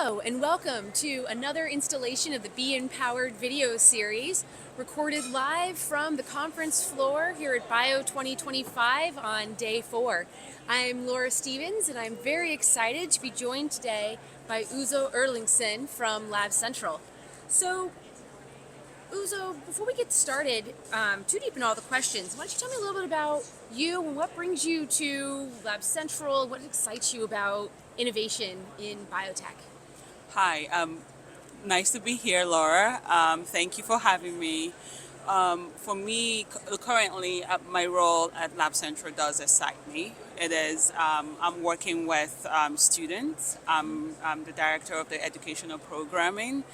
Hello and welcome to another installation of the Be Empowered video series, recorded live from the conference floor here at Bio 2025 on day 4. I'm Laura Stevens and I'm very excited to be joined today by Uzo Erlingsson from Lab Central. So Uzo, before we get started too deep in all the questions, why don't you tell me a little bit about you and what brings you to Lab Central, what excites you about innovation in biotech? Hi, nice to be here, Laura. Thank you for having me. For me, currently, my role at Lab Central does excite me. It is, I'm working with students. I'm the director of the educational programming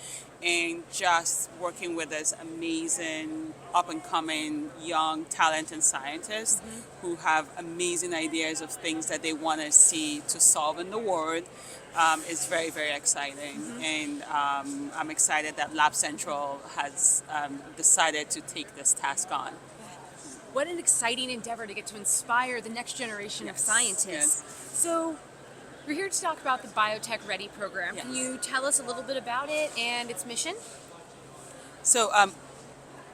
and just working with this amazing up-and-coming young talented scientists who have amazing ideas of things that they want to see to solve in the world. Is very, very exciting. And I'm excited that Lab Central has decided to take this task on. What an exciting endeavor to get to inspire the next generation of scientists. Yes. So, we're here to talk about the Biotech Ready program. Yes. Can you tell us a little bit about it and its mission? So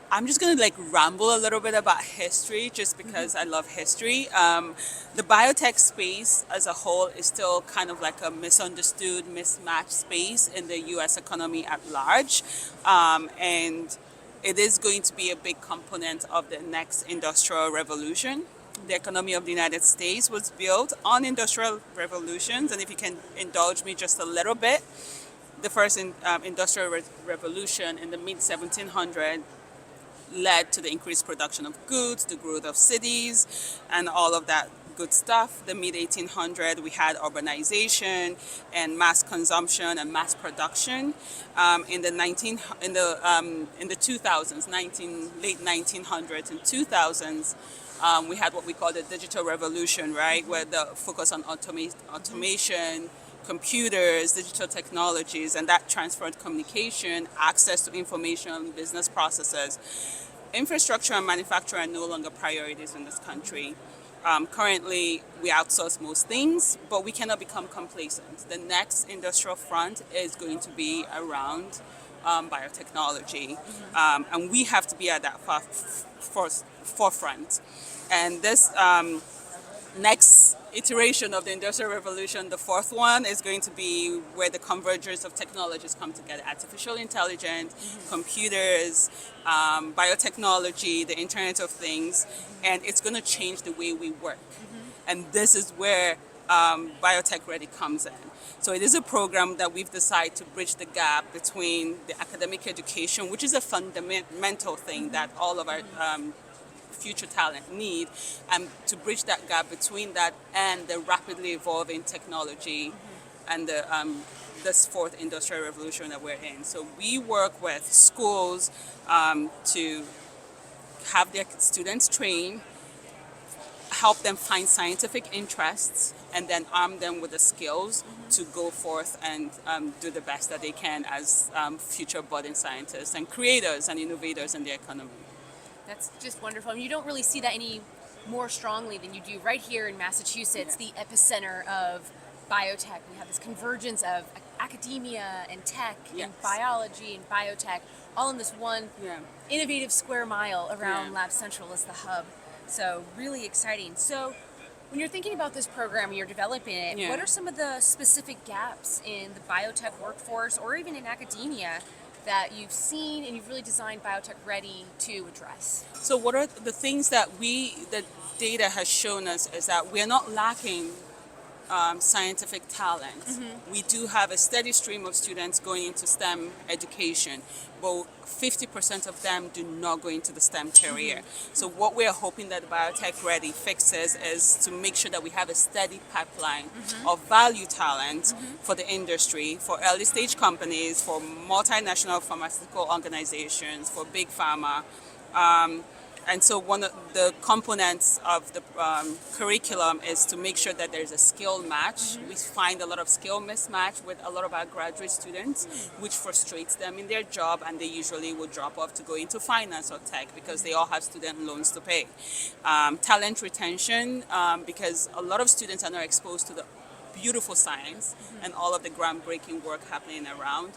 I'm just going to ramble a little bit about history just because I love history. The biotech space as a whole is still kind of like a misunderstood, mismatched space in the US economy at large. And it is going to be a big component of the next industrial revolution. The economy of the United States was built on industrial revolutions, and if you can indulge me just a little bit, the first industrial revolution in the mid-1700s led to the increased production of goods, the growth of cities, and all of that good stuff. The mid-1800s, we had urbanization and mass consumption and mass production. In the 2000s, late 1900s and 2000s, we had what we call the digital revolution, right, where the focus on automation, computers, digital technologies, and that transferred communication, access to information, business processes. Infrastructure and manufacturing are no longer priorities in this country. Currently, we outsource most things, but we cannot become complacent. The next industrial front is going to be around biotechnology, and we have to be at that forefront. And this next iteration of the Industrial Revolution, the fourth one, is going to be where the convergence of technologies come together. Artificial intelligence, computers, biotechnology, the Internet of Things, and it's going to change the way we work. And this is where Biotech Ready comes in. So it is a program that we've decided to bridge the gap between the academic education, which is a fundamental thing that all of our future talent need, and to bridge that gap between that and the rapidly evolving technology and the this fourth industrial revolution that we're in. So we work with schools to have their students train, help them find scientific interests, and then arm them with the skills to go forth and do the best that they can as future budding scientists and creators and innovators in the economy. That's just wonderful. And you don't really see that any more strongly than you do right here in Massachusetts, Yeah. the epicenter of biotech. We have this convergence of academia and tech Yes. and biology and biotech, all in this one innovative square mile around Yeah. Lab Central as the hub. So really exciting. So when you're thinking about this program, you're developing it, Yeah. what are some of the specific gaps in the biotech workforce or even in academia that you've seen and you've really designed Biotech Ready to address? So what are the things that the data has shown us is that we're not lacking scientific talent. We do have a steady stream of students going into STEM education, but 50% of them do not go into the STEM career. So what we're hoping that Biotech Ready fixes is to make sure that we have a steady pipeline of value talent for the industry, for early stage companies, for multinational pharmaceutical organizations, for big pharma. And so one of the components of the curriculum is to make sure that there's a skill match. We find a lot of skill mismatch with a lot of our graduate students, which frustrates them in their job, and they usually will drop off to go into finance or tech because they all have student loans to pay. Talent retention, because a lot of students are not exposed to the beautiful science and all of the groundbreaking work happening around,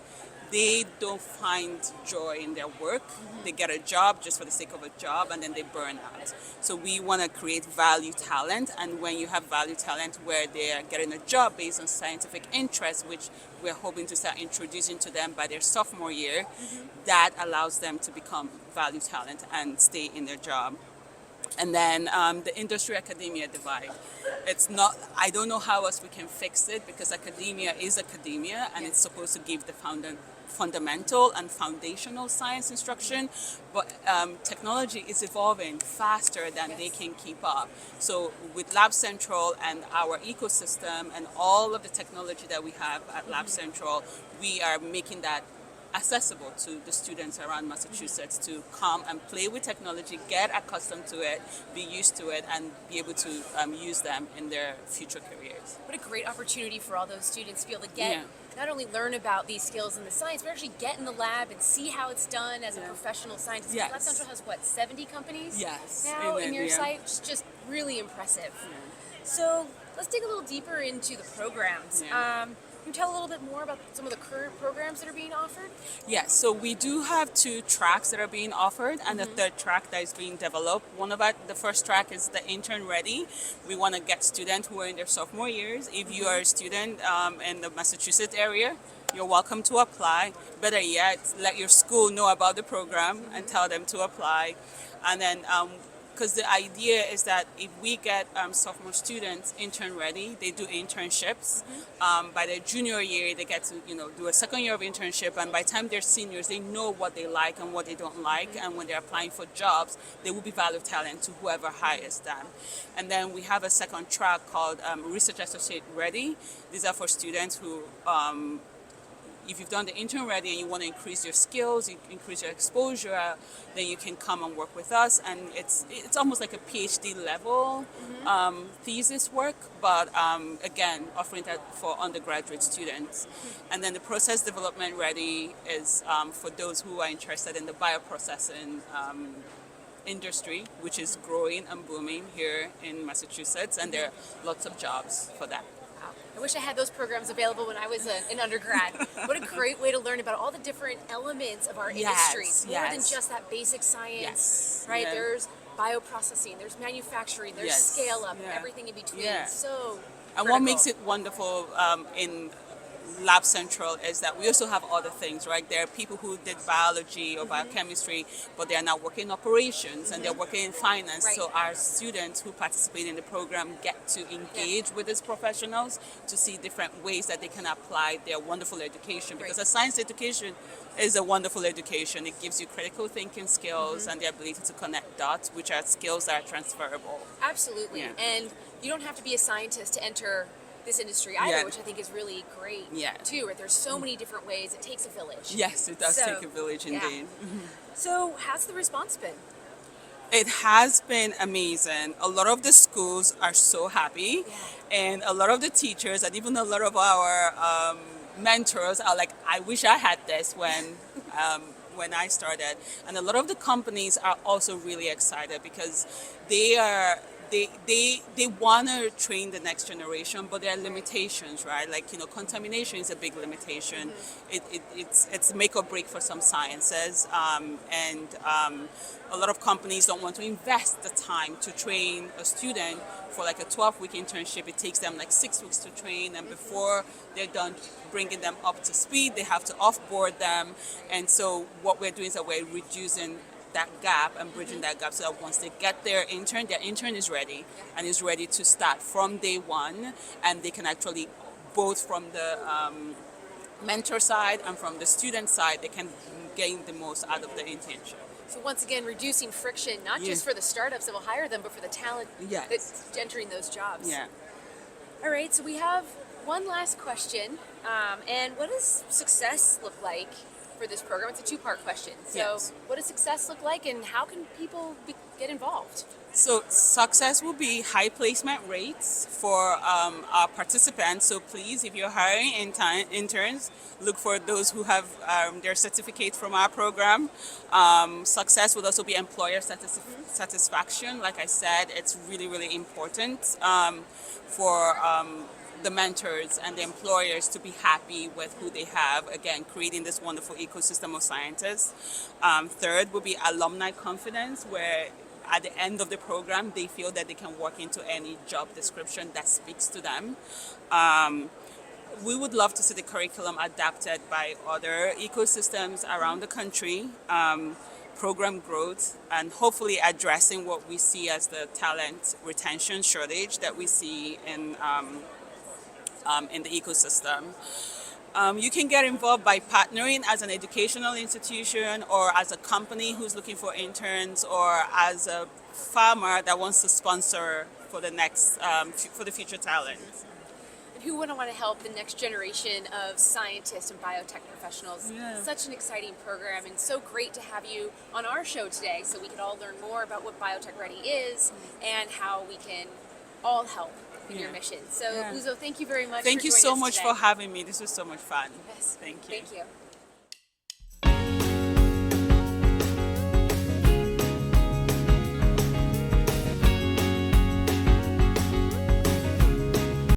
they don't find joy in their work. They get a job just for the sake of a job, and then they burn out. So we want to create value talent, and when you have value talent where they are getting a job based on scientific interest, which we're hoping to start introducing to them by their sophomore year, that allows them to become value talent and stay in their job. And then the industry academia divide. It's not, I don't know how else we can fix it, because academia is academia, and it's supposed to give the fundamental and foundational science instruction, but technology is evolving faster than they can keep up. So with Lab Central and our ecosystem and all of the technology that we have at Lab Central, we are making that accessible to the students around Massachusetts to come and play with technology, get accustomed to it, be used to it, and be able to use them in their future careers. What a great opportunity for all those students to be able to get, not only learn about these skills in the science, but actually get in the lab and see how it's done as a professional scientist. Yes. Lab Central has, what, 70 companies Yes. now Amen. in your site? It's just really impressive. So let's dig a little deeper into the programs. Can you tell a little bit more about some of the current programs that are being offered? Yes, so we do have 2 tracks that are being offered, and the third track that is being developed. The first track is the Intern Ready. We want to get students who are in their sophomore years. If you are a student in the Massachusetts area, you're welcome to apply. Better yet, let your school know about the program and tell them to apply. And then because the idea is that if we get sophomore students intern ready, they do internships. By their junior year, they get to do a second year of internship, and by the time they're seniors, they know what they like and what they don't like, and when they're applying for jobs, they will be value talent to whoever hires them. And then we have a second track called Research Associate Ready. These are for students who if you've done the intern ready and you want to increase your skills, increase your exposure, then you can come and work with us. And it's almost like a PhD level thesis work, but again, offering that for undergraduate students. And then the process development ready is for those who are interested in the bioprocessing industry, which is growing and booming here in Massachusetts, and there are lots of jobs for that. I wish I had those programs available when I was an undergrad. What a great way to learn about all the different elements of our industry. More than just that basic science, right? Yeah. There's bioprocessing, there's manufacturing, there's scale up, everything in between. So and what makes it wonderful in Lab Central is that we also have other things, right? There are people who did biology or biochemistry, but they are now working in operations and they're working in finance. So our students who participate in the program get to engage with these professionals to see different ways that they can apply their wonderful education. Because a science education is a wonderful education. It gives you critical thinking skills and the ability to connect dots, which are skills that are transferable. Absolutely. And you don't have to be a scientist to enter this industry either, which I think is really great too. Right? There's so many different ways. It takes a village. Yes, it does take a village indeed. So how's the response been? It has been amazing. A lot of the schools are so happy, and a lot of the teachers and even a lot of our mentors are like, I wish I had this when I started. And a lot of the companies are also really excited because they want to train the next generation, but there are limitations, right? Like, contamination is a big limitation. It's make or break for some sciences. And a lot of companies don't want to invest the time to train a student for like a 12-week internship. It takes them like 6 weeks to train, and before they're done bringing them up to speed, they have to offboard them. And so what we're doing is that we're reducing that gap and bridging that gap, so that once they get their intern is ready and is ready to start from day one, and they can actually, both from the mentor side and from the student side, they can gain the most out of the internship. So once again, reducing friction, not just for the startups that will hire them, but for the talent that's entering those jobs. All right, so we have one last question. And what does success look like for this program? It's a two-part question. So what does success look like, and how can people get involved? So success will be high placement rates for our participants. So please, if you're hiring interns, look for those who have their certificate from our program. Success will also be employer satisfaction. Like I said, it's really, really important for the mentors and the employers to be happy with who they have, again, creating this wonderful ecosystem of scientists. Third would be alumni confidence, where at the end of the program, they feel that they can walk into any job description that speaks to them. We would love to see the curriculum adapted by other ecosystems around the country, program growth, and hopefully addressing what we see as the talent retention shortage that we see in the ecosystem. You can get involved by partnering as an educational institution or as a company who's looking for interns or as a farmer that wants to sponsor for the next for the future talent. Who wouldn't want to help the next generation of scientists and biotech professionals? Yeah. Such an exciting program, and so great to have you on our show today so we can all learn more about what Biotech Ready is and how we can all help in your mission. So, Uzo, thank you very much Thank for you joining so us much today. for having me. This was so much fun. Yes. Thank you. Thank you.